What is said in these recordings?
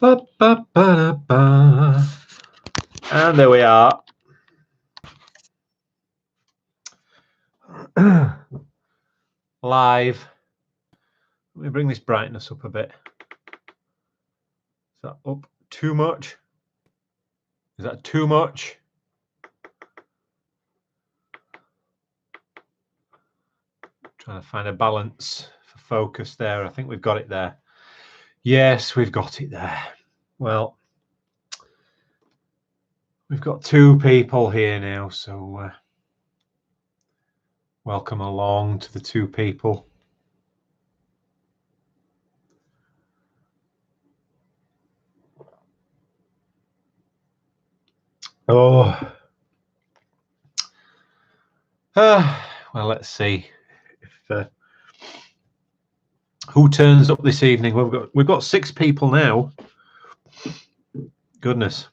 Ba, ba, ba, ba. And there we are. Live. Let me bring this brightness up a bit. Is that up too much? Is that too much? Trying to find a balance for focus there. I think we've got it there. Yes, we've got it there. Well, we've got two people here now, so welcome along to the two people. Oh, well, let's see if who turns up this evening. We've got 6 people now. Goodness.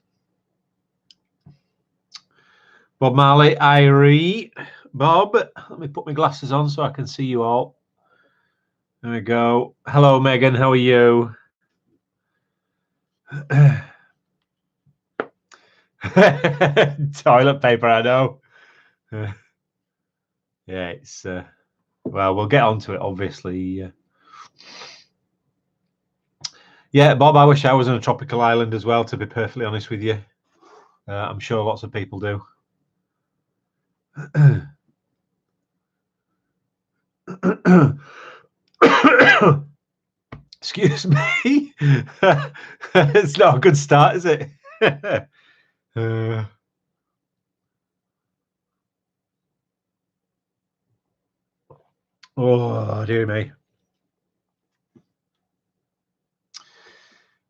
Bob Marley, Irie, Bob. Let me put my glasses on so I can see you all. There we go. Hello, Megan. How are you? Toilet paper, I know. Yeah, it's well, we'll get onto it, obviously. Yeah, Bob, I wish I was on a tropical island as well, to be perfectly honest with you. I'm sure lots of people do. Excuse me. It's not a good start, is it? Oh, dear me.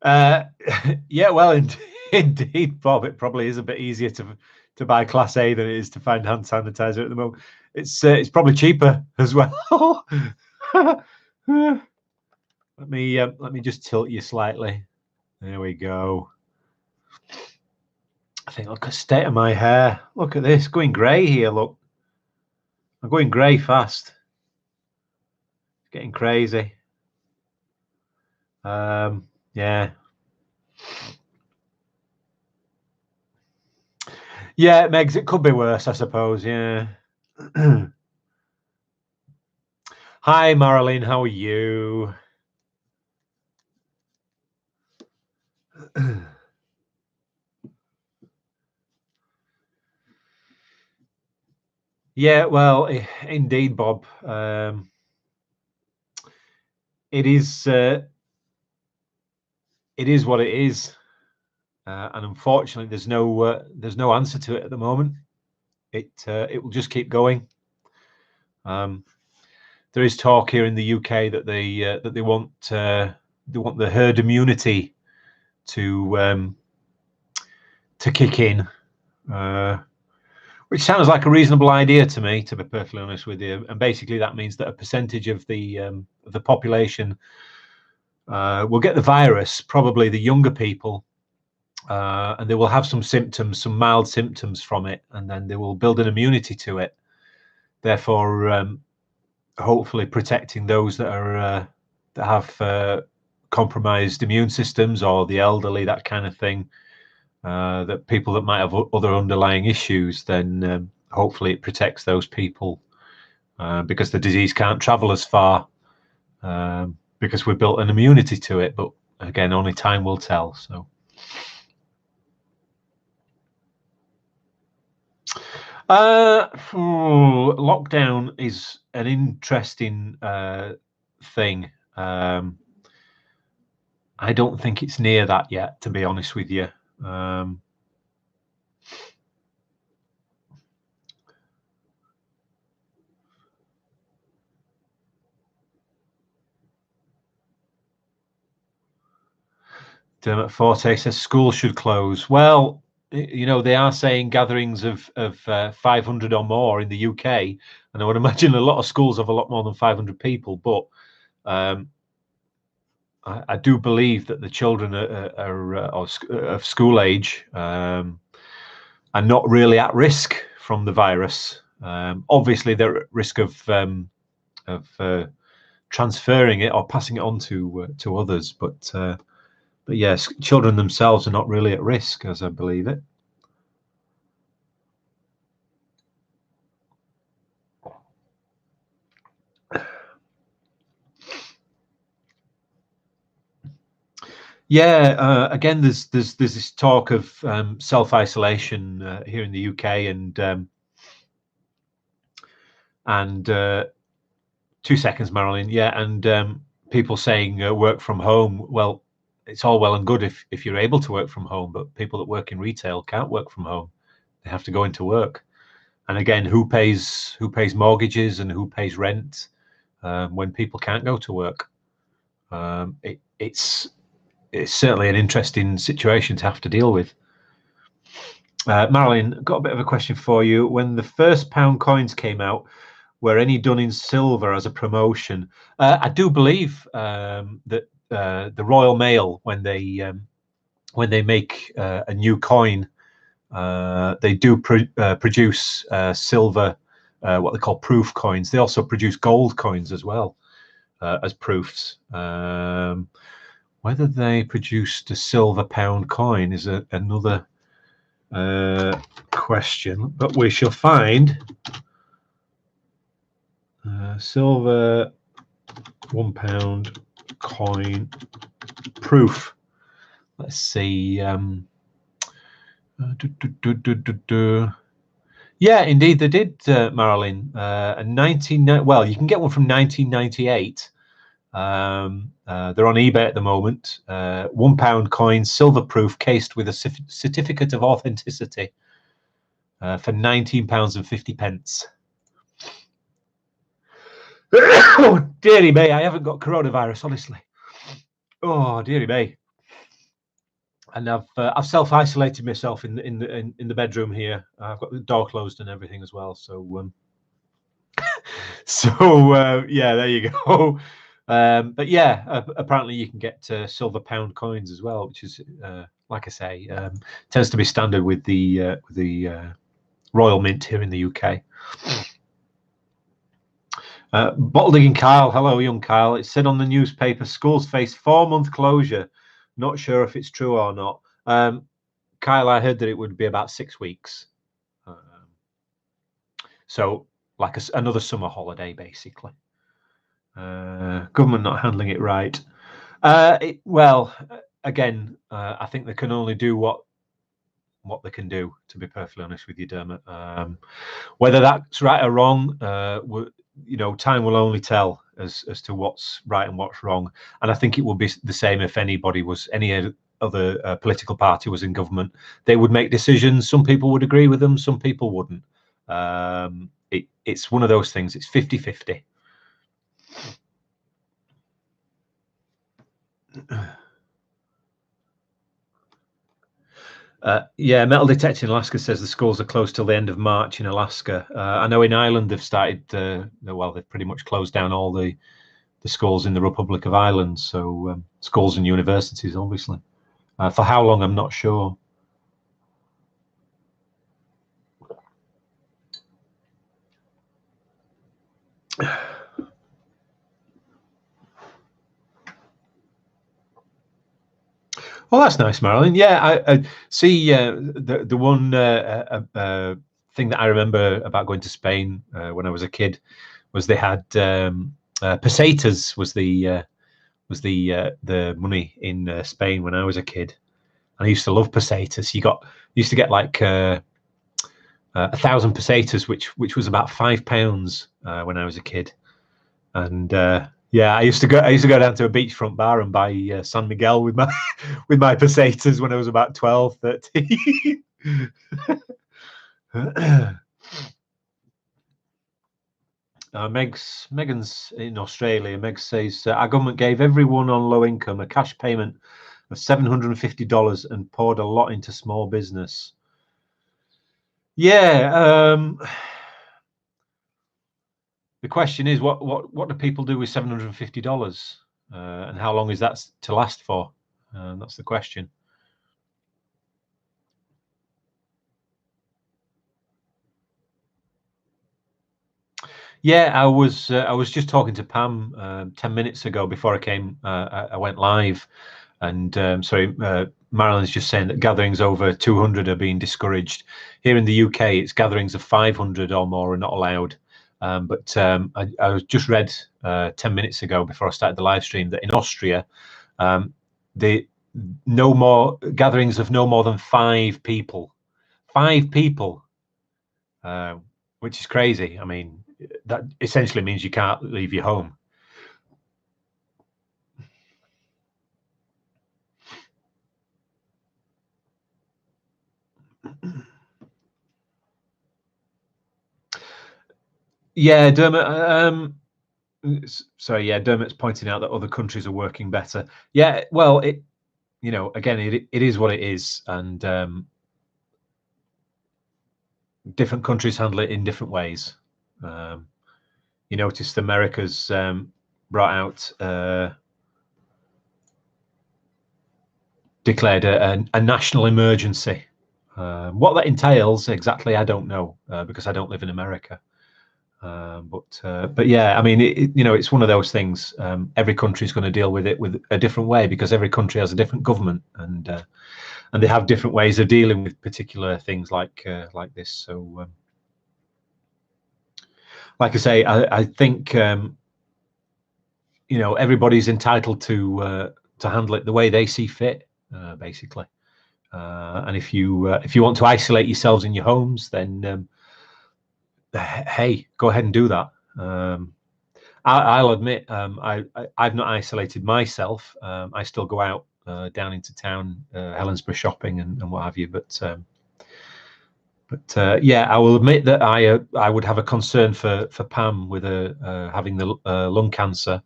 Yeah, well, indeed, Bob, it probably is a bit easier to buy Class A than it is to find hand sanitizer at the moment. It's probably cheaper as well. Let me just tilt you slightly. There we go. I think, look at the state of my hair. Look at this, going grey here. Look, I'm going grey fast. It's getting crazy. Yeah. Yeah, Megs, it could be worse, I suppose. Yeah. Hi, Marilyn. How are you? Yeah, well, indeed, Bob. It is what it is, and unfortunately, there's no answer to it at the moment. It will just keep going. There is talk here in the UK that they want the herd immunity to kick in, which sounds like a reasonable idea to me, to be perfectly honest with you. And basically, that means that a percentage of the population will get the virus, probably the younger people, and they will have some symptoms, some mild symptoms from it, and then they will build an immunity to it. Therefore, hopefully protecting those that are that have compromised immune systems, or the elderly, that kind of thing. That people that might have other underlying issues, then hopefully it protects those people, because the disease can't travel as far, because we've built an immunity to it. But again, only time will tell. So lockdown is an interesting thing. I don't think it's near that yet, to be honest with you. Dermot Forte says schools should close. Well, you know, they are saying gatherings of 500 or more in the UK, and I would imagine a lot of schools have a lot more than 500 people. But I do believe that the children are of school age are not really at risk from the virus. Obviously, they're at risk of transferring it or passing it on to others, but But yes, children themselves are not really at risk, as I believe it. Yeah, again, there's this talk of self-isolation here in the UK, and 2 seconds, Marilyn. Yeah, and people saying work from home. Well, it's all well and good if you're able to work from home, but people that work in retail can't work from home. They have to go into work. And again, who pays mortgages and who pays rent when people can't go to work? It's certainly an interesting situation to have to deal with. Marilyn, got a bit of a question for you. When the first pound coins came out, were any done in silver as a promotion? I do believe that the Royal Mail, when they make a new coin, they do produce silver, what they call proof coins. They also produce gold coins as well as proofs. Whether they produced a silver pound coin is another question, but we shall find silver £1 coin proof. Let's see. Yeah, indeed they did, Marilyn. Well, you can get one from 1998. They're on eBay at the moment. £1 coin, silver proof, cased with a certificate of authenticity for £19.50. Oh, dearie me, I haven't got coronavirus, honestly. Oh, dearie me. And I've self-isolated myself in the bedroom here. I've got the door closed and everything as well. So yeah, there you go. But yeah, apparently you can get silver pound coins as well, which is like I say, tends to be standard with the Royal Mint here in the UK. Bottle digging Kyle, hello young Kyle. It said on the newspaper schools face 4-month closure. Not sure if it's true or not. Kyle, I heard that it would be about 6 weeks. So like another summer holiday, basically. Government not handling it right. Well, again, I think they can only do what they can do, to be perfectly honest with you, Dermot. Whether that's right or wrong, time will only tell as to what's right and what's wrong. And I think it would be the same if any other political party was in government. They would make decisions. Some people would agree with them, some people wouldn't. It's one of those things. It's 50-50. Yeah, metal detecting in Alaska says the schools are closed till the end of March in Alaska. I know in Ireland they've started, they've pretty much closed down all the schools in the Republic of Ireland. So schools and universities, obviously. For how long, I'm not sure. Well, that's nice, Marilyn. Yeah, I see. The one thing that I remember about going to Spain when I was a kid was they had pesetas was the money in Spain when I was a kid. And I used to love pesetas. You used to get like 1,000 pesetas, which was about £5 when I was a kid. And yeah, I used to go down to a beachfront bar and buy San Miguel with my pesetas when I was about 12, 13. Megan's in Australia. Meg says our government gave everyone on low income a cash payment of $750 and poured a lot into small business. Yeah. The question is, what do people do with $750, and how long is that to last for? That's the question. Yeah, I was just talking to Pam 10 minutes ago before I went live, And sorry, Marilyn's just saying that gatherings over 200 are being discouraged. Here in the UK, it's gatherings of 500 or more are not allowed. But I just read 10 minutes ago before I started the live stream that in Austria, the no more gatherings of no more than 5 people. 5 people, which is crazy. I mean, that essentially means you can't leave your home. Yeah, Dermot. Sorry, yeah, Dermot's pointing out that other countries are working better. Yeah, well, again, it is what it is, and different countries handle it in different ways. You noticed America's brought out, declared a national emergency. What that entails exactly, I don't know, because I don't live in America. But yeah, I mean, it's one of those things. Every country is going to deal with it with a different way because every country has a different government, and they have different ways of dealing with particular things like this. So, like I say, I think everybody's entitled to handle it the way they see fit, basically. And if you want to isolate yourselves in your homes, then hey, go ahead and do that. I'll admit, I've not isolated myself. I still go out down into town, Helensburgh shopping and what have you. But yeah, I will admit that I would have a concern for Pam with having the lung cancer.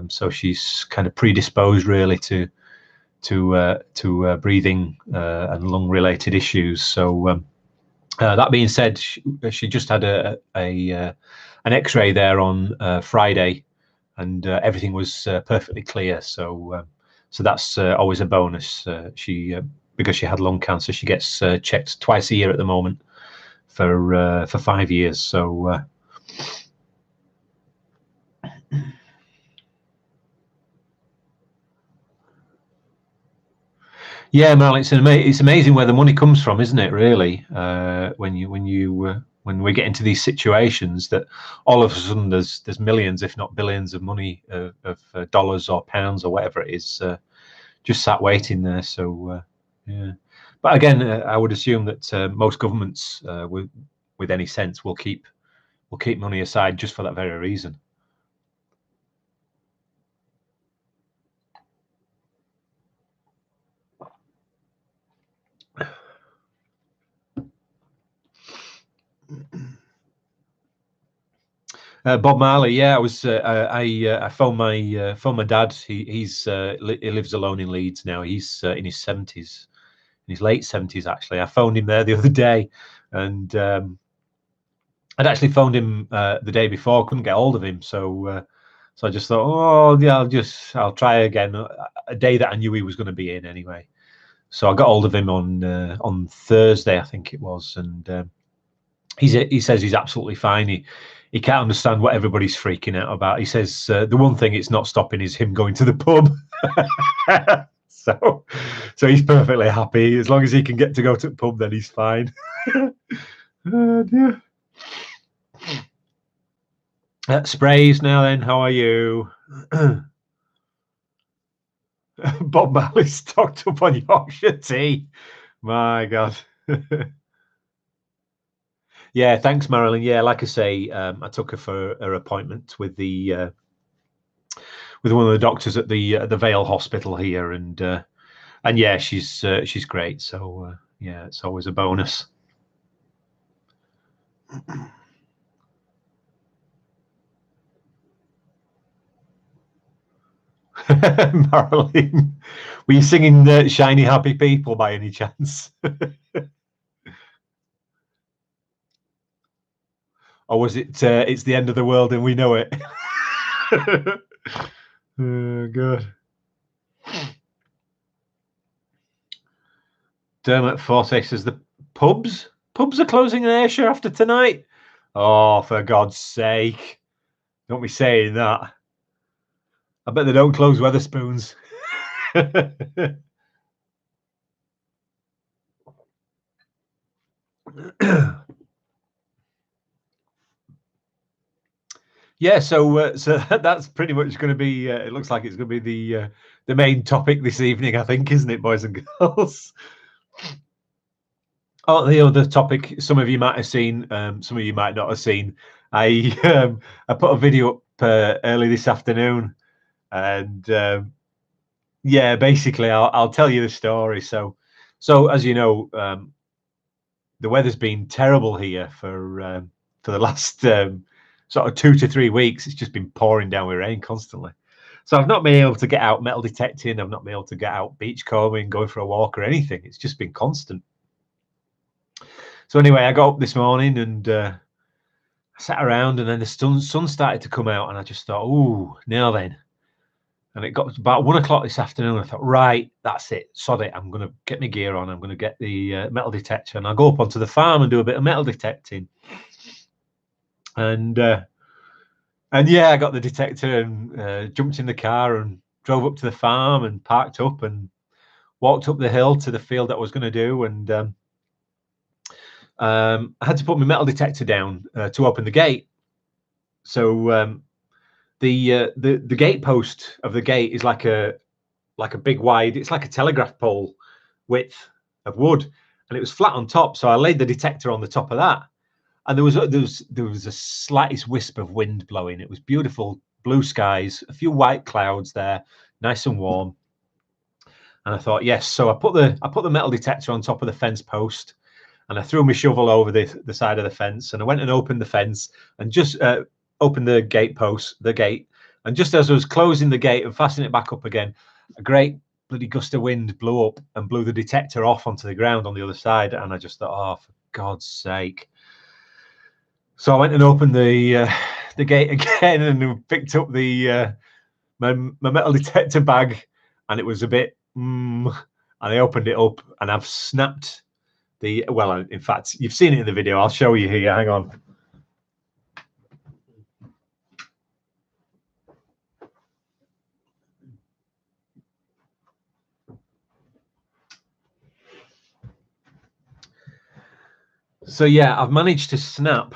So she's kind of predisposed really to breathing and lung related issues. So that being said, she just had an X-ray there on Friday, and everything was perfectly clear. So that's always a bonus. Because she had lung cancer, she gets checked twice a year at the moment for 5 years. So yeah, Mal, it's amazing where the money comes from, isn't it? Really, when we get into these situations, that all of a sudden there's millions, if not billions, of money of dollars or pounds or whatever it is, just sat waiting there. So yeah, but again, I would assume that most governments, with any sense, will keep money aside just for that very reason. Bob Marley, yeah, I was. I phoned my dad. He lives alone in Leeds now. He's in his 70s, in his late 70s actually. I phoned him there the other day, and I'd actually phoned him the day before. Couldn't get hold of him, so I just thought, oh yeah, I'll try again. A day that I knew he was going to be in anyway. So I got hold of him on Thursday, I think it was, and he says he's absolutely fine. He can't understand what everybody's freaking out about. He says the one thing it's not stopping is him going to the pub. so he's perfectly happy as long as he can get to go to the pub. Then he's fine. Oh, dear. Sprays now. Then how are you? Bob Marley stocked up on Yorkshire tea. My God. Yeah, thanks, Marilyn. Yeah, like I say, I took her for her appointment with one of the doctors at the Vale Hospital here, and yeah, she's great. So yeah, it's always a bonus. Marilyn, were you singing "Shiny Happy People" by any chance? Or was it "It's the End of the World and We Know It"? Oh, God. Dermot Forte says the pubs are closing in Ayrshire after tonight. Oh, for God's sake. Don't be saying that. I bet they don't close Wetherspoons. Yeah, so so that's pretty much going to be. It looks like it's going to be the main topic this evening, I think, isn't it, boys and girls? Oh, the other topic some of you might have seen, some of you might not have seen. I put a video up early this afternoon, and yeah, basically I'll tell you the story. So as you know, the weather's been terrible here for the last sort of 2 to 3 weeks. It's just been pouring down with rain constantly. So I've not been able to get out metal detecting. I've not been able to get out beachcombing, going for a walk or anything. It's just been constant. So anyway, I got up this morning and I sat around, and then the sun started to come out, and I just thought, ooh, now then. And it got about 1 o'clock this afternoon. I thought, right, that's it, sod it. I'm going to get my gear on. I'm going to get the metal detector, and I'll go up onto the farm and do a bit of metal detecting. And yeah, I got the detector and jumped in the car and drove up to the farm and parked up and walked up the hill to the field that I was going to do. And I had to put my metal detector down to open the gate. So the gate post of the gate is like a big wide, it's like a telegraph pole width of wood, and it was flat on top. So I laid the detector on the top of that, and there was a slightest wisp of wind blowing. It was beautiful blue skies, a few white clouds there, nice and warm. And I thought, yes. So I put the metal detector on top of the fence post, and I threw my shovel over the side of the fence, and I went and opened the fence and just opened the gate post, the gate. And just as I was closing the gate and fastening it back up again, a great bloody gust of wind blew up and blew the detector off onto the ground on the other side. And I just thought, oh, for God's sake. So I went and opened the gate again and picked up the my metal detector bag, and it was a bit, and I opened it up, and I've snapped well, in fact, you've seen it in the video. I'll show you here. Hang on. So yeah, I've managed to snap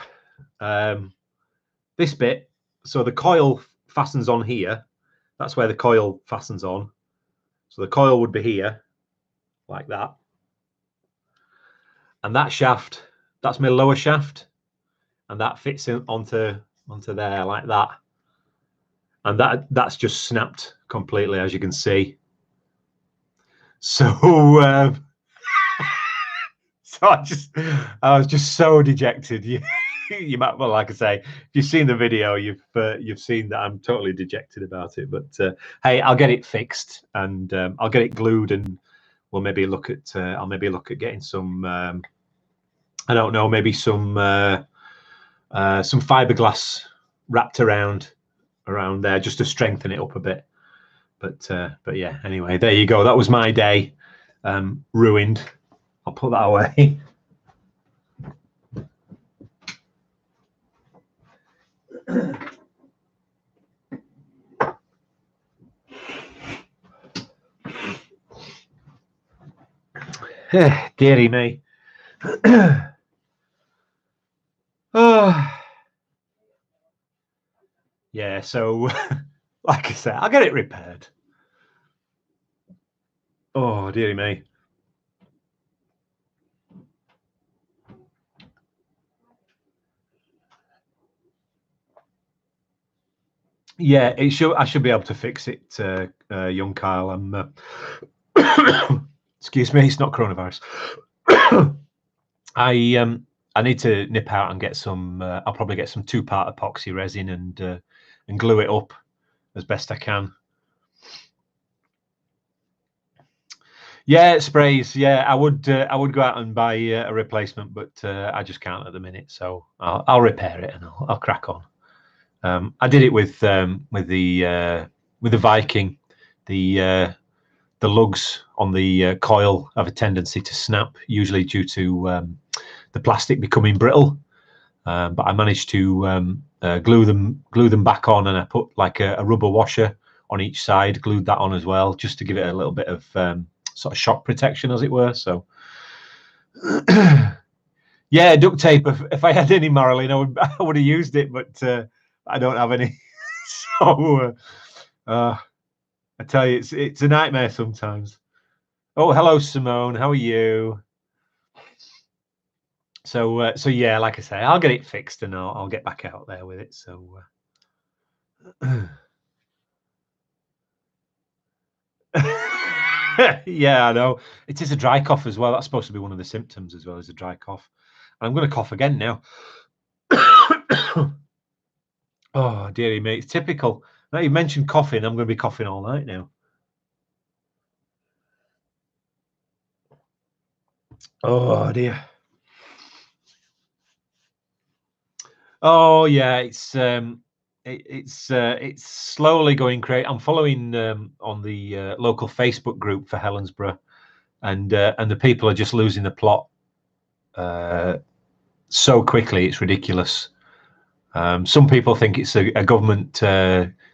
this bit. So the coil fastens on here. That's where the coil fastens on. So the coil would be here, like that. And that shaft, that's my lower shaft, and that fits in onto there like that. And that's just snapped completely, as you can see. So so I was just so dejected. You might, well, like I say, if you've seen the video, you've seen that I'm totally dejected about it. But hey, I'll get it fixed, and I'll get it glued, and we'll maybe look at I'll maybe look at getting some I don't know, maybe some fiberglass wrapped around there just to strengthen it up a bit. But yeah, anyway, there you go. That was my day, ruined. I'll put that away. Dearie me. Oh. Yeah, so like I said, I'll get it repaired. Oh, dearie me. Yeah, I should be able to fix it, young Kyle. I'm excuse me, it's not coronavirus. I need to nip out and get some. I'll probably get some 2-part epoxy resin and glue it up as best I can. Yeah, sprays. Yeah, I would go out and buy a replacement, but I just can't at the minute. So I'll repair it and I'll crack on. I did it with the Viking. The lugs on the coil have a tendency to snap, usually due to the plastic becoming brittle. But I managed to glue them back on, and I put like a rubber washer on each side, glued that on as well, just to give it a little bit of sort of shock protection, as it were. So yeah, duct tape. If I had any, Marilyn, I would have used it, but I don't have any. So I tell you, it's a nightmare sometimes. Oh, hello, Simone. How are you? So yeah, like I say, I'll get it fixed and I'll get back out there with it. So yeah, I know. It is a dry cough as well. That's supposed to be one of the symptoms as well as a dry cough. I'm going to cough again now. Oh, dearie me, it's typical. Now you mentioned coughing, I'm going to be coughing all night now. Oh dear. Oh yeah, it's slowly going crazy. I'm following on the local Facebook group for Helensburgh, and the people are just losing the plot so quickly. It's ridiculous. Some people think it's a government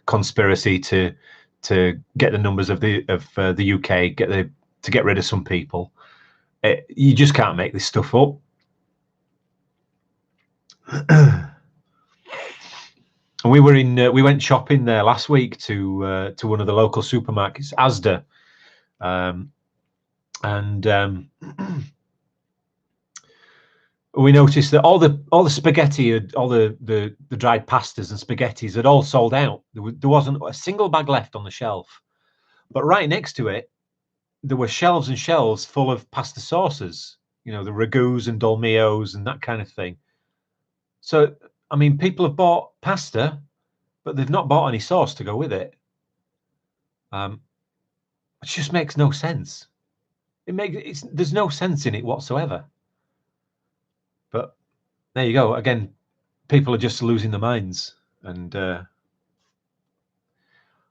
conspiracy to get the numbers of the UK, to get rid of some people. You just can't make this stuff up. And we went shopping there last week to one of the local supermarkets, Asda, and we noticed that all the spaghetti, all the dried pastas and spaghettis had all sold out. There wasn't a single bag left on the shelf, but right next to it, there were shelves and shelves full of pasta sauces. You know, the ragouts and dolmios and that kind of thing. So, I mean, people have bought pasta, but they've not bought any sauce to go with it. It just makes no sense. There's no sense in it whatsoever. But there you go. Again, people are just losing their minds, and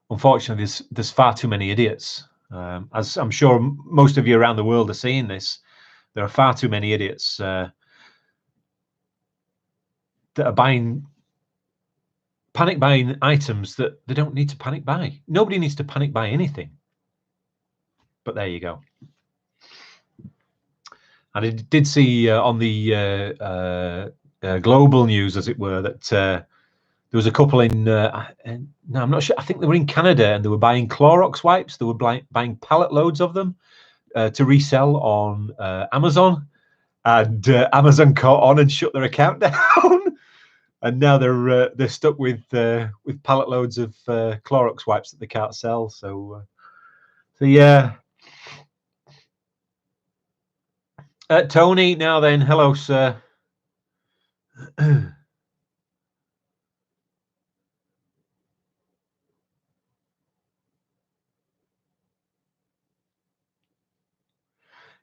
unfortunately, there's far too many idiots. As I'm sure most of you around the world are seeing this, there are far too many idiots that are panic buying items that they don't need to panic buy. Nobody needs to panic buy anything. But there you go. And I did see on the global news, as it were, that there was a couple in, no, I'm not sure, I think they were in Canada, and they were buying Clorox wipes. They were buying pallet loads of them to resell on Amazon. And Amazon caught on and shut their account down. And now they're stuck with pallet loads of Clorox wipes that they can't sell. So yeah. Tony, now then, hello, sir.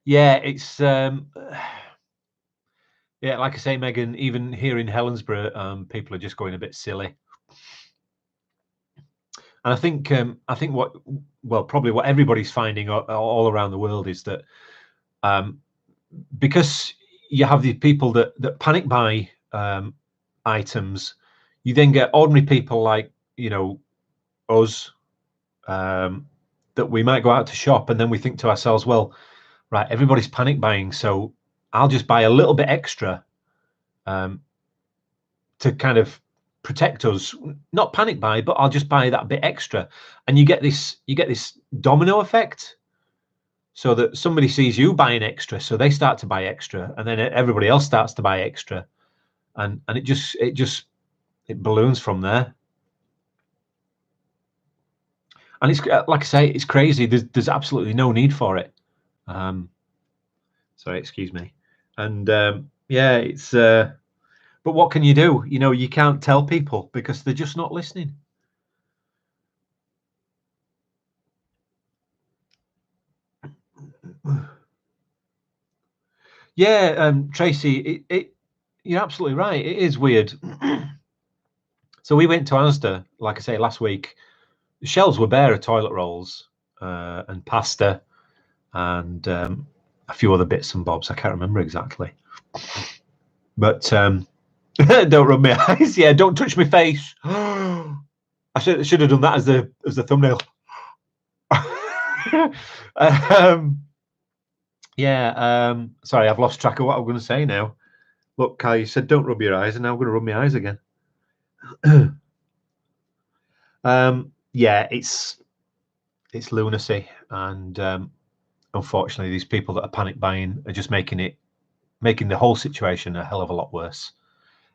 Yeah, it's yeah, like I say, Megan, even here in Helensburgh, people are just going a bit silly. And I think probably what everybody's finding all around the world is that because you have the people that panic buy items, you then get ordinary people like, you know, us, that we might go out to shop, and then we think to ourselves, well, right, everybody's panic buying, so I'll just buy a little bit extra to kind of protect us, not panic buy, but I'll just buy that bit extra. And you get this domino effect, so that somebody sees you buying extra, so they start to buy extra, and then everybody else starts to buy extra, and it balloons from there. And it's like I say, it's crazy. There's absolutely no need for it. Sorry, excuse me. And yeah, it's but what can you do? You know, you can't tell people because they're just not listening. Yeah, Tracy, you're absolutely right. It is weird. So we went to Asda, like I say, last week. The shelves were bare of toilet rolls and pasta and a few other bits and bobs. I can't remember exactly. But don't rub my eyes. Yeah, don't touch my face. I should have done that as the thumbnail. um, yeah. Sorry, I've lost track of what I'm going to say now. Look, Kyle, you said don't rub your eyes, and now I'm going to rub my eyes again. Yeah, it's lunacy, and unfortunately, these people that are panic buying are just making the whole situation a hell of a lot worse.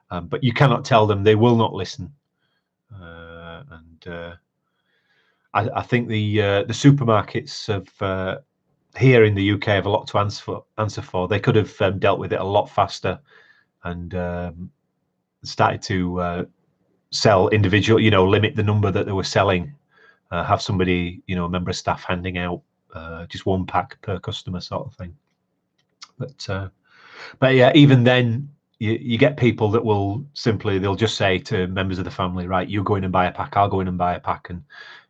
But you cannot tell them; they will not listen. I think the supermarkets have here in the UK have a lot to answer for. They could have dealt with it a lot faster and started to sell individual, limit the number that they were selling. Have somebody, a member of staff handing out just one pack per customer, sort of thing. But yeah, even then, you get people that they'll just say to members of the family, right, you go in and buy a pack, I'll go in and buy a pack, and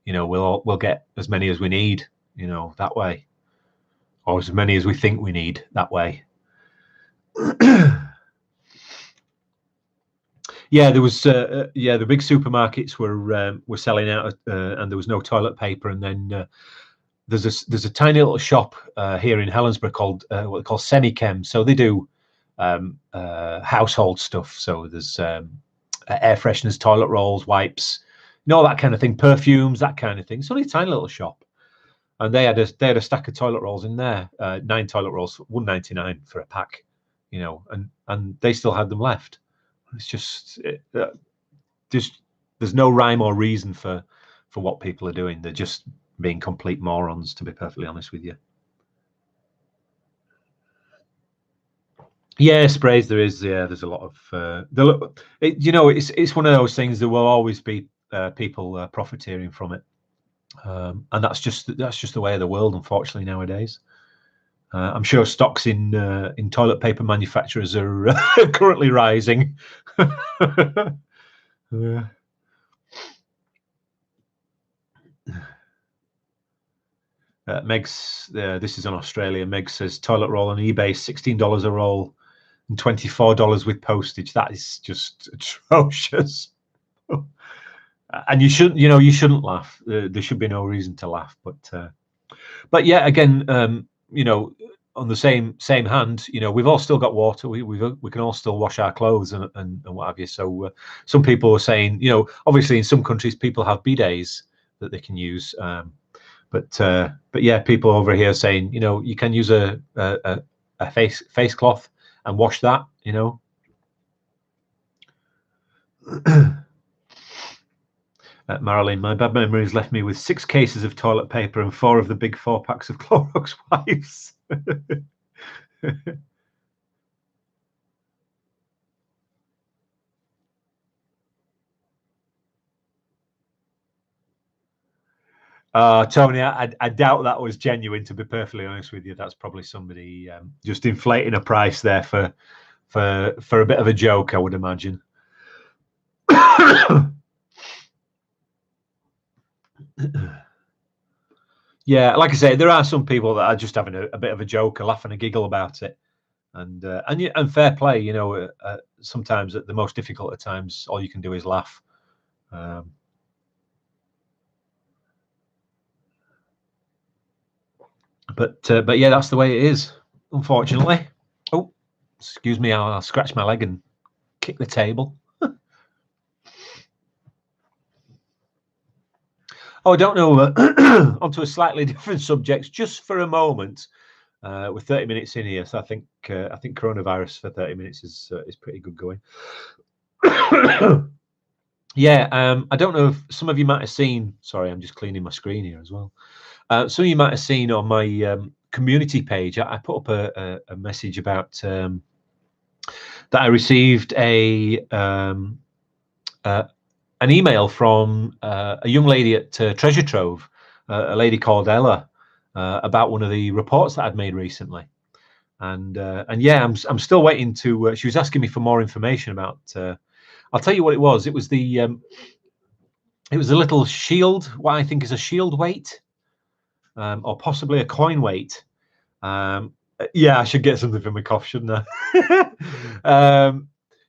we'll get as many as we need, that way, or as many as we think we need that way. Yeah, there was the big supermarkets were selling out, and there was no toilet paper. And then there's a tiny little shop here in Helensburgh called what they call Senichem. So they do household stuff. So there's air fresheners, toilet rolls, wipes, all that kind of thing, perfumes, that kind of thing. It's only a tiny little shop, and they had a stack of toilet rolls in there, 9 toilet rolls, £1.99 for a pack, and they still had them left. It's just there's no rhyme or reason for what people are doing. They're just being complete morons, to be perfectly honest with you. Yeah, sprays there is. Yeah, there's a lot of it's one of those things. There will always be people profiteering from it, and that's just the way of the world, unfortunately, nowadays. I'm sure stocks in toilet paper manufacturers are currently rising. Meg's, this is in Australia. Meg says toilet roll on eBay, $16 a roll and $24 with postage. That is just atrocious. And you shouldn't laugh. There should be no reason to laugh. But yeah, again, on the same hand, we've all still got water. We can all still wash our clothes and what have you. So some people are saying, obviously in some countries people have bidets that they can use. But yeah, people over here saying, you can use a face cloth and wash that, Marilyn, my bad memories left me with 6 cases of toilet paper and 4 of the big 4 packs of Clorox wipes. Tony, I doubt that was genuine, to be perfectly honest with you. That's probably somebody just inflating a price there for a bit of a joke, I would imagine. Yeah, like I say, there are some people that are just having a bit of a joke, a laugh and a giggle about it, and fair play. Sometimes at the most difficult of times, all you can do is laugh. But yeah, that's the way it is, unfortunately. Oh, excuse me, I'll scratch my leg and kick the table. Oh, I don't know. Onto a slightly different subject, just for a moment. We're 30 minutes in here, so I think coronavirus for 30 minutes is pretty good going. Yeah, I don't know if some of you might have seen. Sorry, I'm just cleaning my screen here as well. Some of you might have seen on my community page, I put up a message about that I received an email from a young lady at Treasure Trove, a lady called Ella, about one of the reports that I'd made recently, and yeah, I'm still waiting to. She was asking me for more information about. I'll tell you what it was. It was a little shield, what I think is a shield weight, or possibly a coin weight. Yeah, I should get something for my cough, shouldn't I?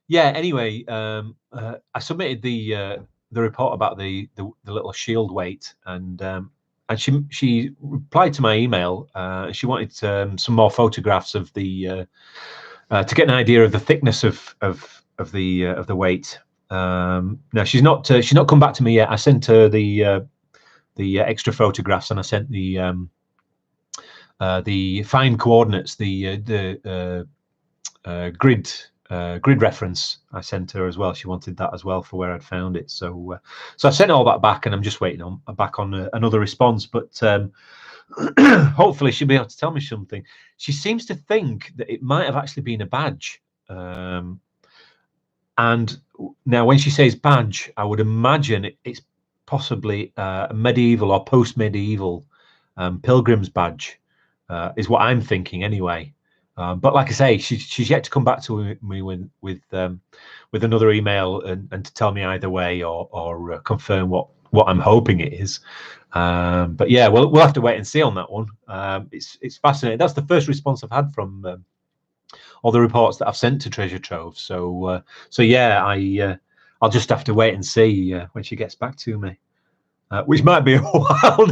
Yeah. Anyway, I submitted the the report about the little shield weight, and she replied to my email. She wanted some more photographs of the to get an idea of the thickness of the weight. Now she's not come back to me yet. I sent her the extra photographs, and I sent the fine coordinates, the grid reference. I sent her as well. She wanted that as well for where I'd found it. So I sent all that back, and I'm just waiting on another response. But hopefully she'll be able to tell me something. She seems to think that it might have actually been a badge. And now when she says badge, I would imagine it's possibly a medieval or post-medieval pilgrim's badge, is what I'm thinking anyway. But like I say, she's yet to come back to me with another email and to tell me either way or confirm what I'm hoping it is. But yeah, we'll have to wait and see on that one. It's fascinating. That's the first response I've had from all the reports that I've sent to Treasure Trove. So yeah, I'll just have to wait and see when she gets back to me, which might be a while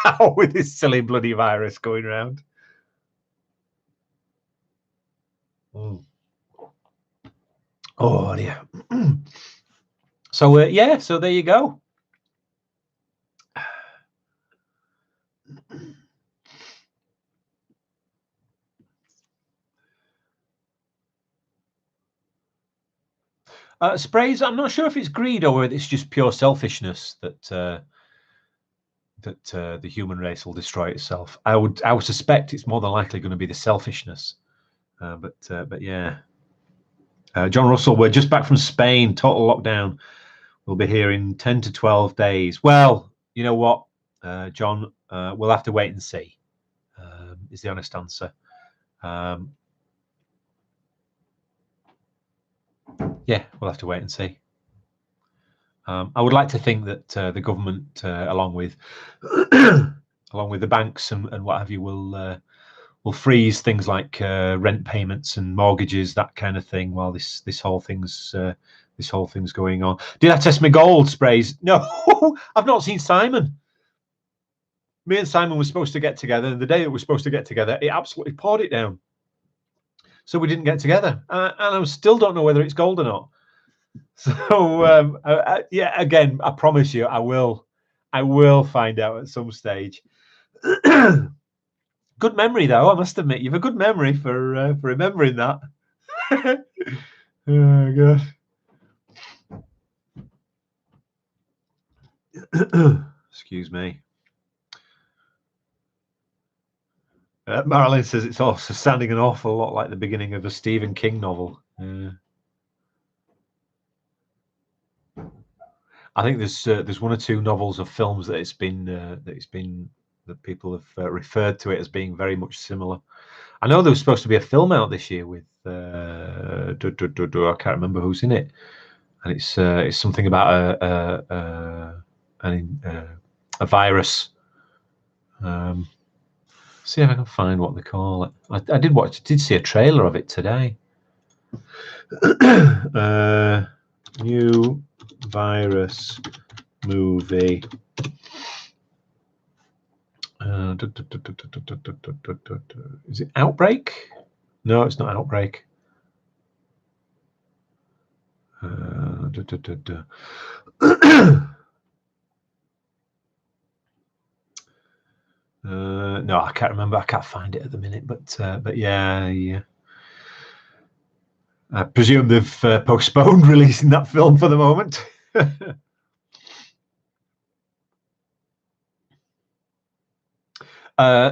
now with this silly bloody virus going around. Oh yeah. So yeah, so there you go. Sprays, I'm not sure if it's greed or whether it's just pure selfishness that the human race will destroy itself. I would suspect it's more than likely going to be the selfishness. But yeah. John Russell, we're just back from Spain, total lockdown. We'll be here in 10 to 12 days. Well, you know what, John, we'll have to wait and see, is the honest answer. Yeah, we'll have to wait and see. I would like to think that the government, along with the banks and what have you, will freeze things like rent payments and mortgages, that kind of thing, while this whole thing's going on. Did I test my gold, Sprays? No, I've not seen Simon. Me and Simon were supposed to get together, and the day that we're supposed to get together, it absolutely poured it down. So we didn't get together, and I still don't know whether it's gold or not. So yeah, again, I promise you, I will find out at some stage. Good memory, though. I must admit, you've a good memory for remembering that. Oh God. Excuse me. Marilyn says it's also sounding an awful lot like the beginning of a Stephen King novel. I think there's one or two novels or films that people have referred to it as being very much similar. I know there was supposed to be a film out this year with I can't remember who's in it, and it's something about a virus. See if I can find what they call it. I did see a trailer of it today. New virus movie. Is it Outbreak? No, it's not Outbreak. No, I can't remember. I can't find it at the minute. But yeah. I presume they've postponed releasing that film for the moment.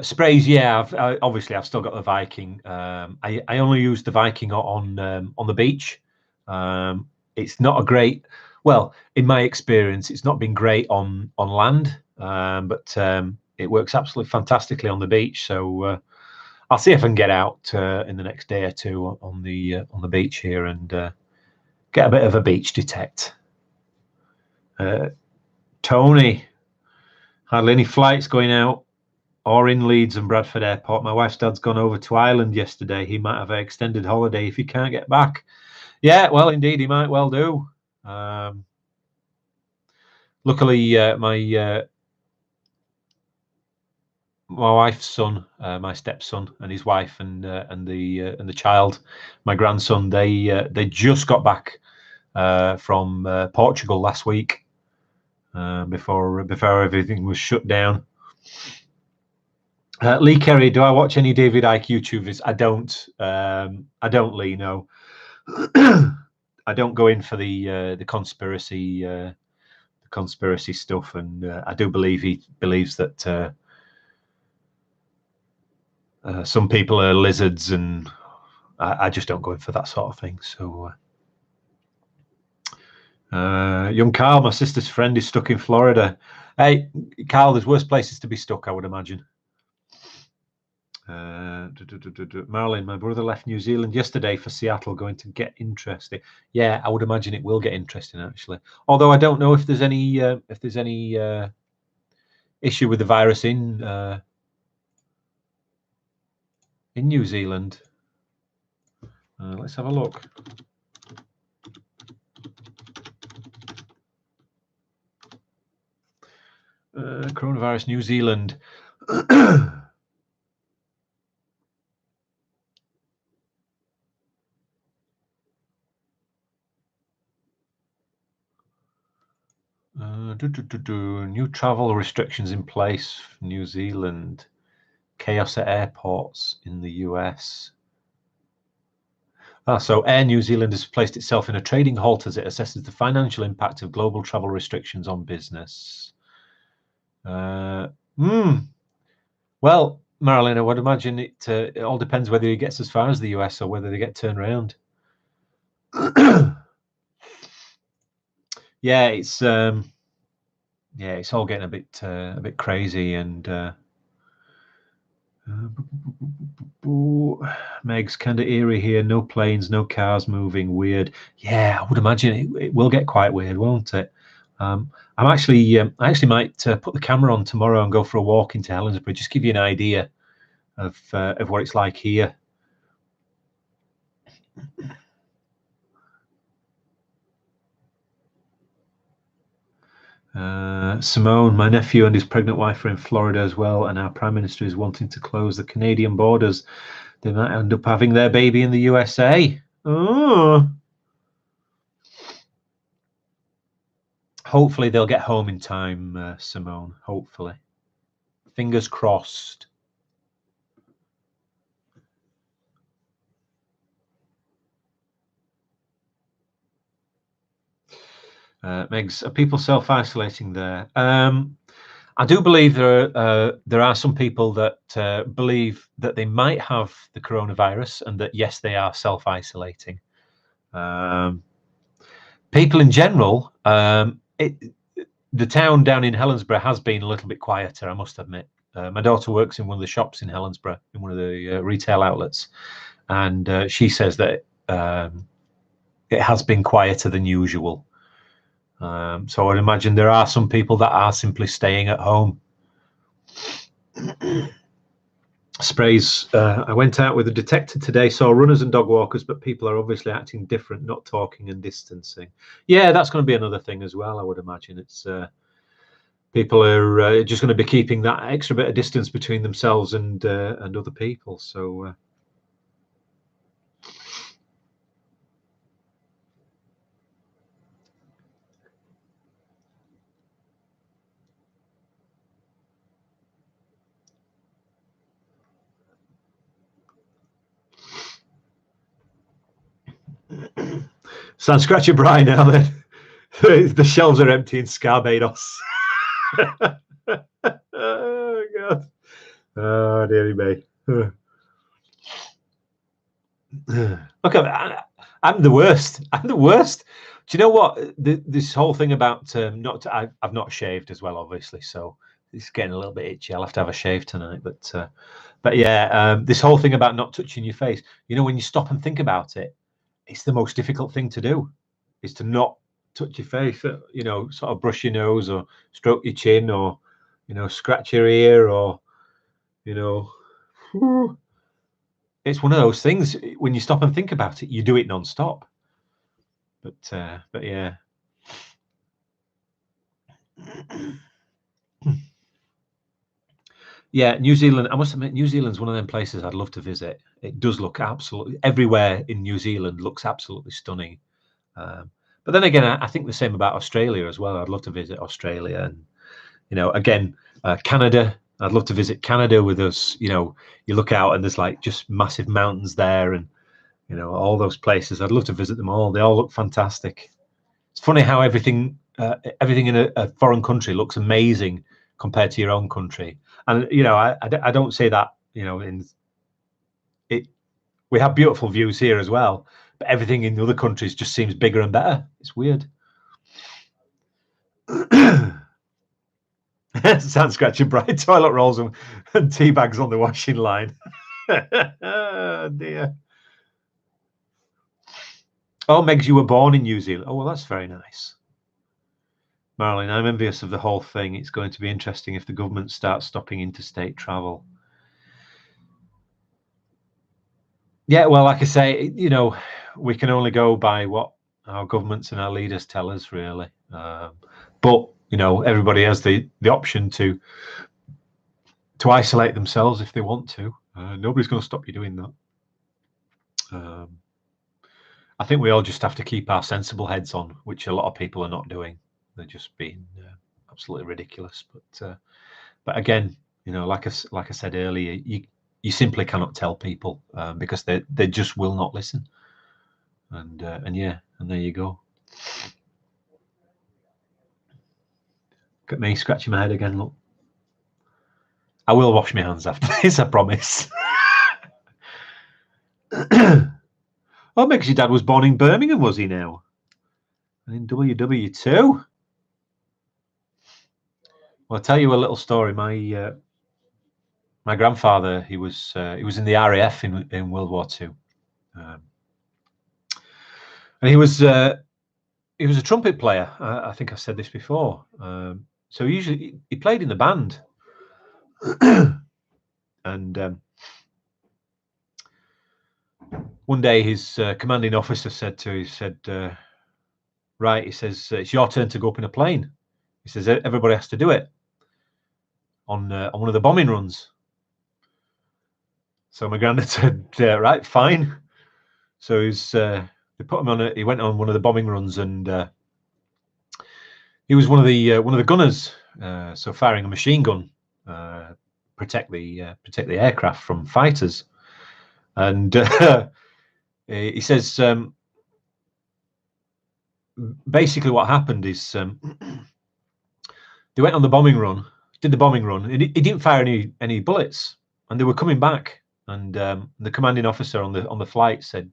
Sprays, yeah. Obviously, I've still got the Viking. I only use the Viking on the beach. It's not a great. Well, in my experience, it's not been great on land, but it works absolutely fantastically on the beach. So I'll see if I can get out in the next day or two on the beach here and get a bit of a beach detect. Tony, hardly any flights going out or in Leeds and Bradford Airport. My wife's dad's gone over to Ireland yesterday. He might have an extended holiday if he can't get back. Yeah, well, indeed, he might well do. Luckily, my wife's son, my stepson, and his wife, and the child, my grandson, they just got back from Portugal last week, before everything was shut down. Lee Kerry, do I watch any David Icke YouTubers? I don't, Lee. No, I don't go in for the conspiracy stuff, and I do believe he believes that some people are lizards, and I just don't go in for that sort of thing. So, young Carl, my sister's friend, is stuck in Florida. Hey, Carl, there's worse places to be stuck, I would imagine. Marilyn, my brother left New Zealand yesterday for Seattle, going to get interesting. Yeah, I would imagine it will get interesting, actually. Although I don't know if there's any issue with the virus in New Zealand. Let's have a look. Coronavirus New Zealand. New travel restrictions in place for New Zealand. Chaos at airports in the US. So Air New Zealand has placed itself in a trading halt as it assesses the financial impact of global travel restrictions on business. Well, Marilyn, I would imagine it all depends whether he gets as far as the US or whether they get turned around. Yeah, it's all getting a bit crazy, and Meg's kind of eerie here. No planes, no cars moving. Weird. Yeah, I would imagine it will get quite weird, won't it? I actually might put the camera on tomorrow and go for a walk into Helensburgh, just give you an idea of what it's like here. Simone, my nephew and his pregnant wife are in Florida as well, and our Prime Minister is wanting to close the Canadian borders. They might end up having their baby in the USA. Oh. Hopefully they'll get home in time, Simone. Hopefully. Fingers crossed. Megs, are people self-isolating there? I do believe there are some people that believe that they might have the coronavirus, and that yes, they are self-isolating. People in general, the town down in Helensburgh has been a little bit quieter, I must admit. My daughter works in one of the shops in Helensburgh, in one of the retail outlets, and she says that it has been quieter than usual. So I would imagine there are some people that are simply staying at home. Sprays, I went out with a detector today, saw runners and dog walkers, but people are obviously acting different, not talking and distancing. Yeah, that's going to be another thing as well, I would imagine. It's people are just going to be keeping that extra bit of distance between themselves and other people. So San Scratcher Brian now then. The shelves are empty in Scarbados. Oh God. Oh dearie me. Look, I'm the worst. I'm the worst. Do you know what? This whole thing about I've not shaved as well, obviously, so it's getting a little bit itchy. I'll have to have a shave tonight. But yeah, this whole thing about not touching your face. You know, when you stop and think about it, it's the most difficult thing to do, is to not touch your face. You know, sort of brush your nose or stroke your chin, or scratch your ear, or it's one of those things. When you stop and think about it, you do it non-stop. But yeah. Yeah, New Zealand. I must admit, New Zealand's one of them places I'd love to visit. It does look absolutely everywhere in New Zealand looks absolutely stunning. But then again, I think the same about Australia as well. I'd love to visit Australia, and again, Canada. I'd love to visit Canada with us. You look out and there's like just massive mountains there, and all those places. I'd love to visit them all. They all look fantastic. It's funny how everything in a foreign country looks amazing compared to your own country. And I don't say that in it. We have beautiful views here as well, but everything in the other countries just seems bigger and better. It's weird. Sand scratching, bright toilet rolls and tea bags on the washing line. Oh, dear. Oh, Megs, you were born in New Zealand. Oh, well, that's very nice. Marilyn, I'm envious of the whole thing. It's going to be interesting if the government starts stopping interstate travel. Yeah, well, like I say, we can only go by what our governments and our leaders tell us, really. But everybody has the option to isolate themselves if they want to. Nobody's going to stop you doing that. I think we all just have to keep our sensible heads on, which a lot of people are not doing. They're just being absolutely ridiculous. But again, like I said earlier, you simply cannot tell people because they just will not listen. And there you go. Look at me scratching my head again. Look, I will wash my hands after this, I promise. Oh, because your dad was born in Birmingham, was he now? And in WW2. Well, I'll tell you a little story. My grandfather, he was in the RAF in World War II, and he was a trumpet player. I think I've said this before. So he played in the band, and one day his commanding officer said, right, he says, it's your turn to go up in a plane. He says, everybody has to do it on one of the bombing runs. So my granddad said, right, fine. So they put him he went on one of the bombing runs, and he was one of the gunners, so firing a machine gun, protect the aircraft from fighters. And he says, basically what happened is they went on the bombing run, did the bombing run. He didn't fire any bullets, and they were coming back. And the commanding officer on the flight said,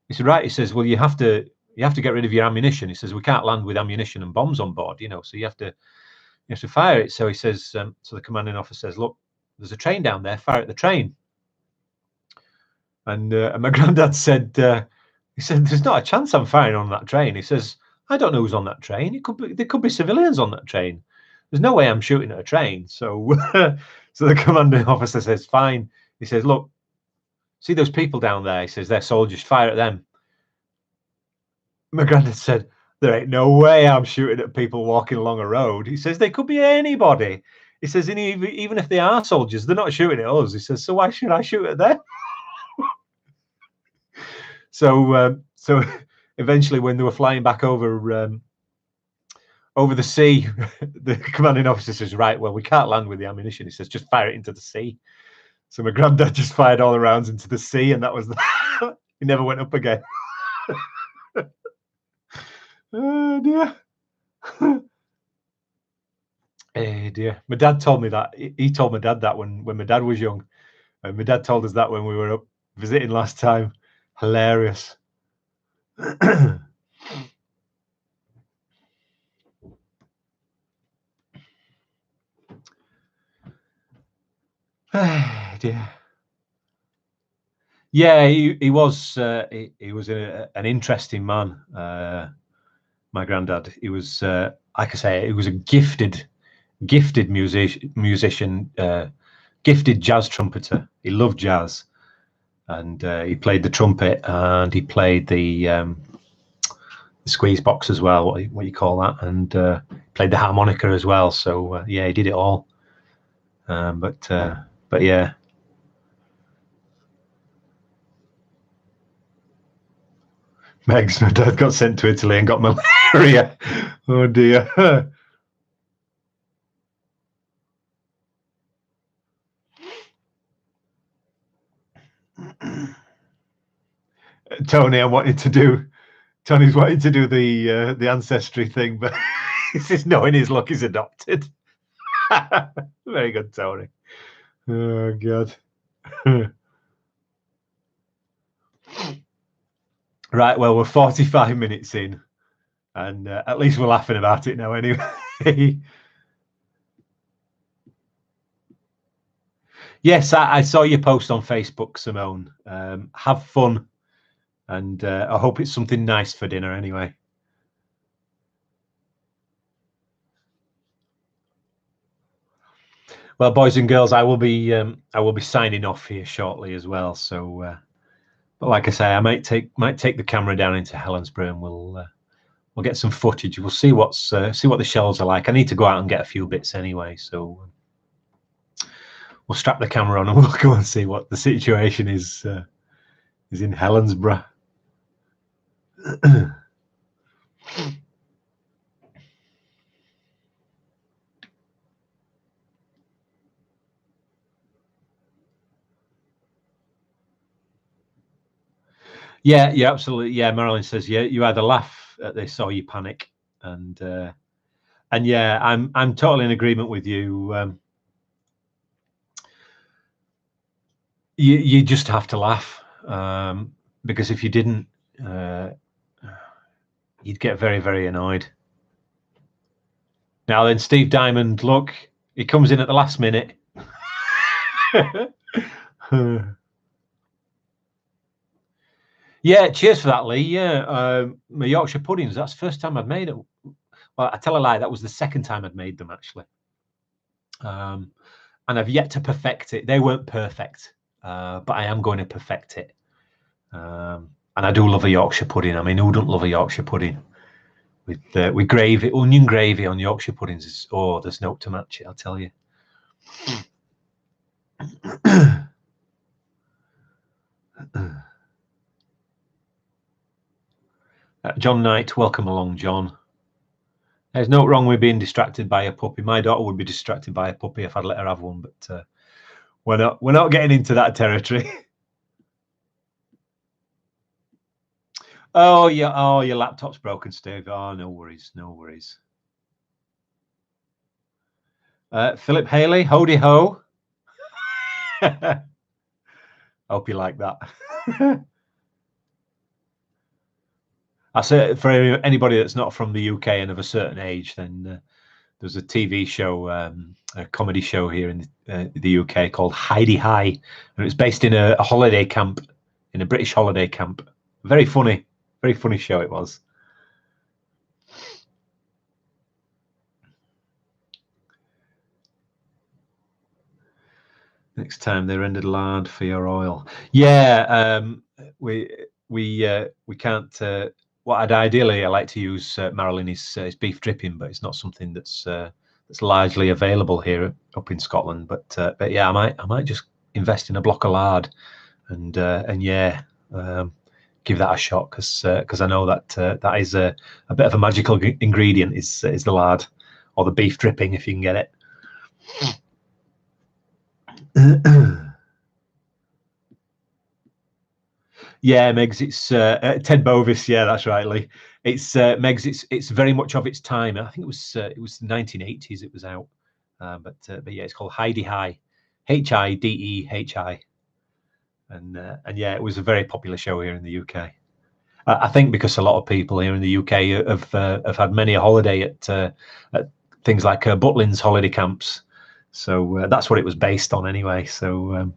he said, right, he says, well, you have to get rid of your ammunition. He says, we can't land with ammunition and bombs on board, so you have to fire it. So he says, so the commanding officer says, look, there's a train down there, fire at the train. And my granddad said, he said, there's not a chance I'm firing on that train. He says, I don't know who's on that train. There could be civilians on that train. There's no way I'm shooting at a train. So so the commanding officer says, fine. He says, look, see those people down there? He says, they're soldiers, fire at them. My granddad said, there ain't no way I'm shooting at people walking along a road. He says, they could be anybody. He says, even if they are soldiers, they're not shooting at us. He says, so why should I shoot at them? So eventually, when they were flying back over the sea, the commanding officer says, right, well, we can't land with the ammunition. He says, just fire it into the sea. So my granddad just fired all the rounds into the sea, and that was he never went up again. Oh dear. Hey dear. My dad told me that. He told my dad that when my dad was young. And my dad told us that when we were up visiting last time. Hilarious. Dear. Yeah, he was an interesting man. My granddad. He was, like I say, he was a gifted musician, gifted jazz trumpeter. He loved jazz, and he played the trumpet, and he played the squeeze box as well, what you call that, and played the harmonica as well. So yeah, he did it all. But yeah. Meg's my dad got sent to Italy and got malaria. Oh dear. Tony, Tony's wanting to do the ancestry thing, but he's knowing his luck is adopted. Very good, Tony. Oh God. Right, well, we're 45 minutes in, and at least we're laughing about it now anyway. Yes, I saw your post on Facebook, Simone. Have fun, and I hope it's something nice for dinner anyway. Well, boys and girls, I will be signing off here shortly as well. So, but like I say, I might take the camera down into Helensburgh, and we'll get some footage. We'll see what the shells are like. I need to go out and get a few bits anyway, so we'll strap the camera on and we'll go and see what the situation is in Helensburgh. Yeah, absolutely. Yeah, Marilyn says, yeah, you either laugh at this or you panic, and yeah, I'm totally in agreement with you. You just have to laugh, because if you didn't, you'd get very, very annoyed. Now then, Steve Diamond, look, he comes in at the last minute. Yeah, cheers for that, Lee. Yeah, my Yorkshire puddings, that's the first time I've made it. Well, I tell a lie, that was the second time I'd made them, actually. And I've yet to perfect it. They weren't perfect, but I am going to perfect it. And I do love a Yorkshire pudding. I mean, who don't love a Yorkshire pudding? With gravy, onion gravy on Yorkshire puddings is, oh, there's no to match it, I'll tell you. John Knight, welcome along, John. There's no wrong with being distracted by a puppy. My daughter would be distracted by a puppy if I'd let her have one, but we're not getting into that territory. Oh, yeah. Your laptop's broken, Steve. Oh, no worries. Philip Haley, howdy ho. Hope you like that. I say, for anybody that's not from the UK and of a certain age, then there's a TV show, a comedy show here in the UK called Hi-de-Hi, and it's based in a holiday camp, in a British holiday camp. Very funny show it was. Next time they rendered lard for your oil. Yeah, we can't. What I like to use, Marilyn, is beef dripping, but it's not something that's largely available here up in Scotland. But yeah, I might just invest in a block of lard, and yeah, give that a shot, because I know that that is a bit of a magical ingredient is the lard, or the beef dripping if you can get it. Yeah, Megs, it's Ted Bovis. Yeah, that's right, Lee. It's Megs. It's very much of its time. I think it was the 1980s. It was out, but yeah, it's called Hi-de-Hi, Hidehi, and yeah, it was a very popular show here in the UK. I think because a lot of people here in the UK have had many a holiday at things like Butlins holiday camps, so that's what it was based on anyway. So.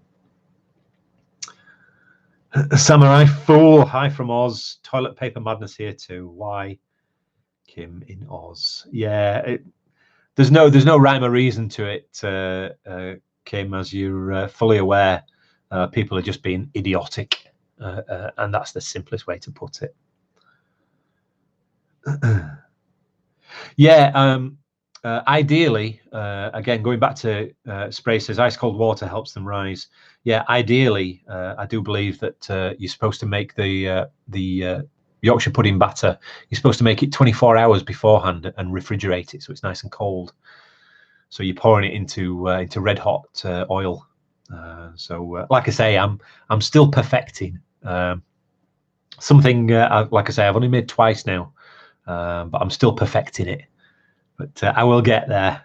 Samurai Fool, hi from Oz. Toilet paper madness here too. Why Kim in Oz? Yeah, there's no rhyme or reason to it, Kim, as you're fully aware. People are just being idiotic, and that's the simplest way to put it. Yeah, ideally, again, going back to Spray says ice cold water helps them rise. Yeah, ideally, I do believe that you're supposed to make the Yorkshire pudding batter. You're supposed to make it 24 hours beforehand and refrigerate it so it's nice and cold. So you're pouring it into red hot oil. So like I say, I'm still perfecting something. Like I say, I've only made twice now, but I'm still perfecting it. But I will get there.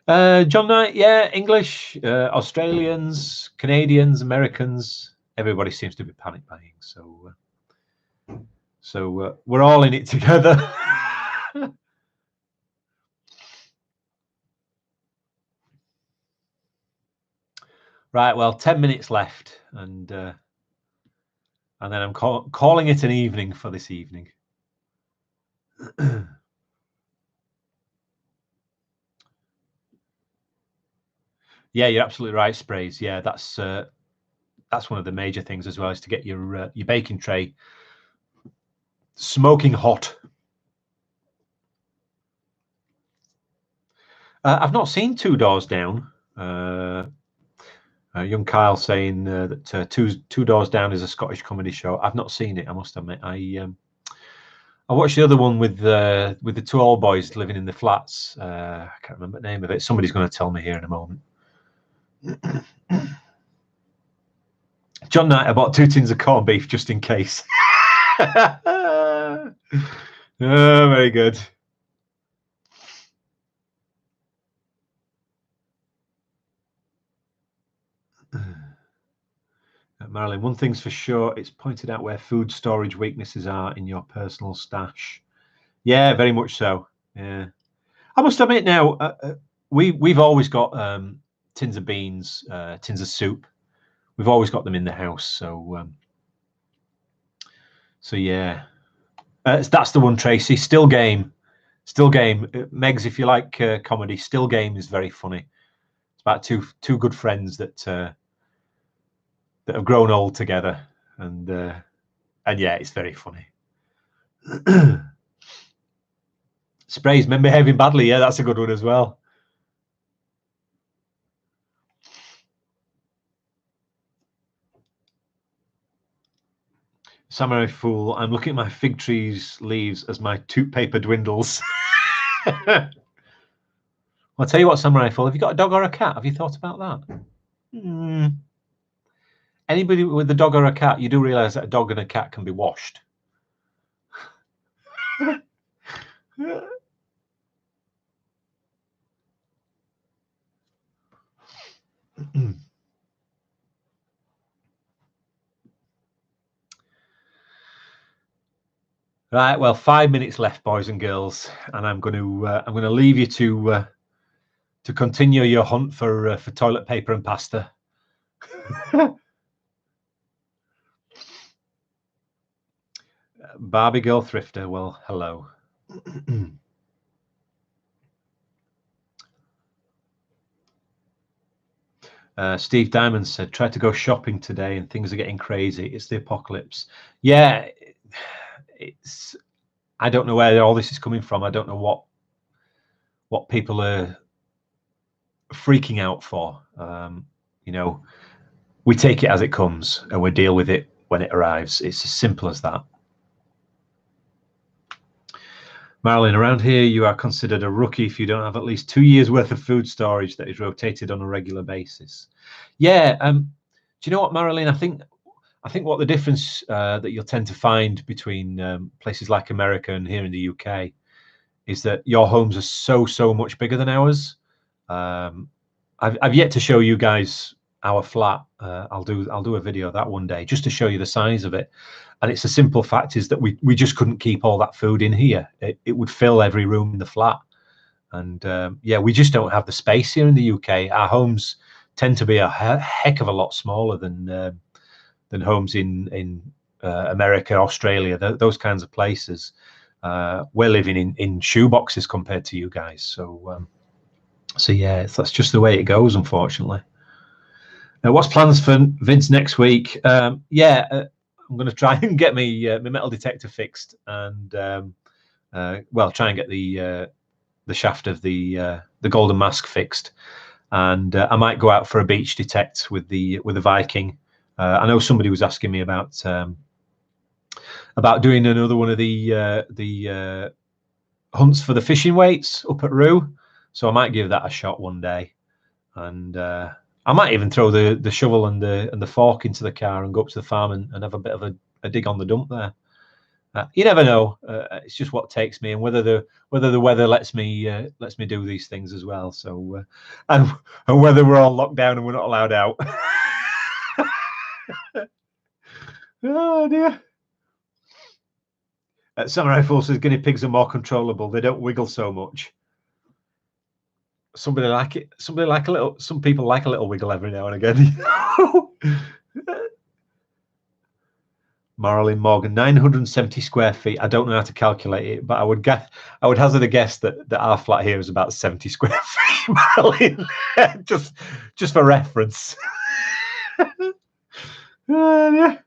John Knight, yeah, English, Australians, Canadians, Americans, everybody seems to be panic buying. So we're all in it together. Right, well, 10 minutes left, and then I'm calling it an evening for this evening. Yeah, you're absolutely right, Sprays. Yeah, that's one of the major things as well, is to get your baking tray smoking hot. I've not seen Two Doors Down. Young Kyle saying that Two Doors Down is a Scottish comedy show. I've not seen it, I must admit. I watched the other one with the two old boys living in the flats. I can't remember the name of it. Somebody's going to tell me here in a moment. John Knight, I bought 2 tins of corned beef just in case. Oh, very good. Marilyn, one thing's for sure, it's pointed out where food storage weaknesses are in your personal stash. Yeah, very much so. Yeah, I must admit now, we've always got tins of beans, tins of soup. We've always got them in the house. So yeah, that's the one, Tracy. Still Game. Megs, if you like comedy, Still Game is very funny. It's about two good friends that have grown old together, and yeah, it's very funny. Sprays, men behaving badly. Yeah, that's a good one as well. Samurai Fool, I'm looking at my fig tree's leaves as my toot paper dwindles. I'll tell you what, Samurai Fool, have you got a dog or a cat? Have you thought about that? Anybody with a dog or a cat, you do realize that a dog and a cat can be washed. Right, well, 5 minutes left, boys and girls, and I'm going to leave you to continue your hunt for toilet paper and pasta. Barbie Girl Thrifter, well, hello. Steve Diamond said, try to go shopping today and things are getting crazy. It's the apocalypse. Yeah, I don't know where all this is coming from. I don't know what people are freaking out for. You know, we take it as it comes and we deal with it when it arrives. It's as simple as that. Marilyn, around here you are considered a rookie if you don't have at least 2 years worth of food storage that is rotated on a regular basis. Yeah, do you know what, Marilyn? I think what the difference that you'll tend to find between places like America and here in the UK is that your homes are so much bigger than ours. I've yet to show you guys our flat. I'll do a video of that one day just to show you the size of it. And it's a simple fact is that we just couldn't keep all that food in here. It would fill every room in the flat. And yeah, we just don't have the space here in the UK. Our homes tend to be a heck of a lot smaller than homes in America, Australia, those kinds of places. We're living in shoeboxes compared to you guys. So yeah, that's just the way it goes, unfortunately. What's plans for Vince next week? I'm going to try and get my metal detector fixed, and well, try and get the shaft of the golden mask fixed, and I might go out for a beach detect with the Viking. I know somebody was asking me about doing another one of the hunts for the fishing weights up at Roo, so I might give that a shot one day, and I might even throw the shovel and the fork into the car and go up to the farm and have a bit of a dig on the dump there. You never know. It's just what takes me, and whether the weather lets me do these things as well. So, and whether we're all locked down and we're not allowed out. Oh dear. Samurai Fool says guinea pigs are more controllable. They don't wiggle so much. Somebody like it. Somebody like a little. Some people like a little wiggle every now and again. Marilyn Morgan, 970 square feet. I don't know how to calculate it, but I would hazard a guess that our flat here is about 70 square feet, Marilyn. just for reference. Yeah.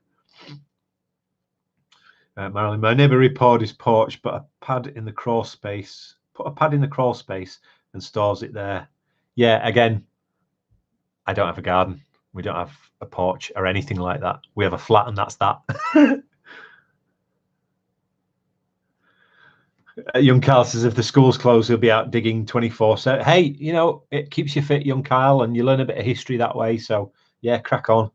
Marilyn, my neighbour repaired his porch, but a pad in the crawl space. Put a pad in the crawl space and stores it there. Yeah, again, I don't have a garden. We don't have a porch or anything like that. We have a flat, and that's that. Young Kyle says if the school's closed, he'll be out digging 24/7. Hey, you know, it keeps you fit, young Kyle, and you learn a bit of history that way. So yeah, crack on.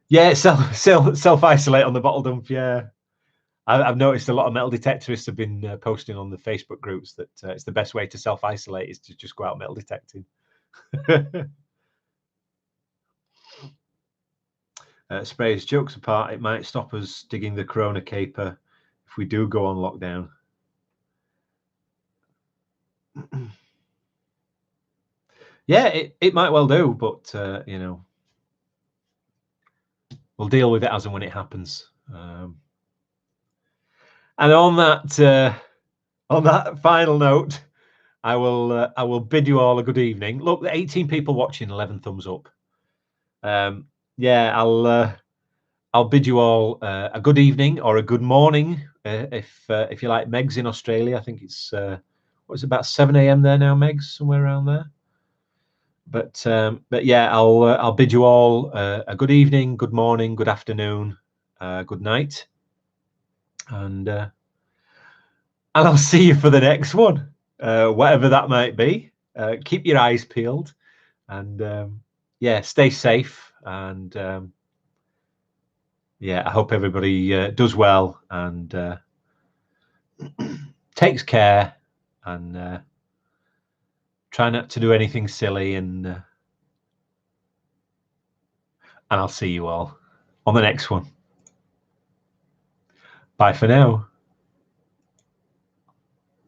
Yeah, self-isolate on the bottle dump. Yeah, I've noticed a lot of metal detectorists have been posting on the Facebook groups that it's the best way to self-isolate is to just go out metal detecting. Sprays, jokes apart, it might stop us digging the Corona caper if we do go on lockdown. Yeah, it might well do, but you know, we'll deal with it as and when it happens. And on that final note, I will bid you all a good evening. Look, the 18 people watching, 11 thumbs up. Yeah, I'll bid you all a good evening or a good morning if you like. Meg's in Australia. I think it's what's it, about 7 a.m. there now, Meg's, somewhere around there. But yeah, I'll bid you all a good evening, good morning, good afternoon, good night, and I'll see you for the next one, whatever that might be. Keep your eyes peeled, and yeah, stay safe, and yeah, I hope everybody does well and takes care, and try not to do anything silly, and I'll see you all on the next one. Bye for now.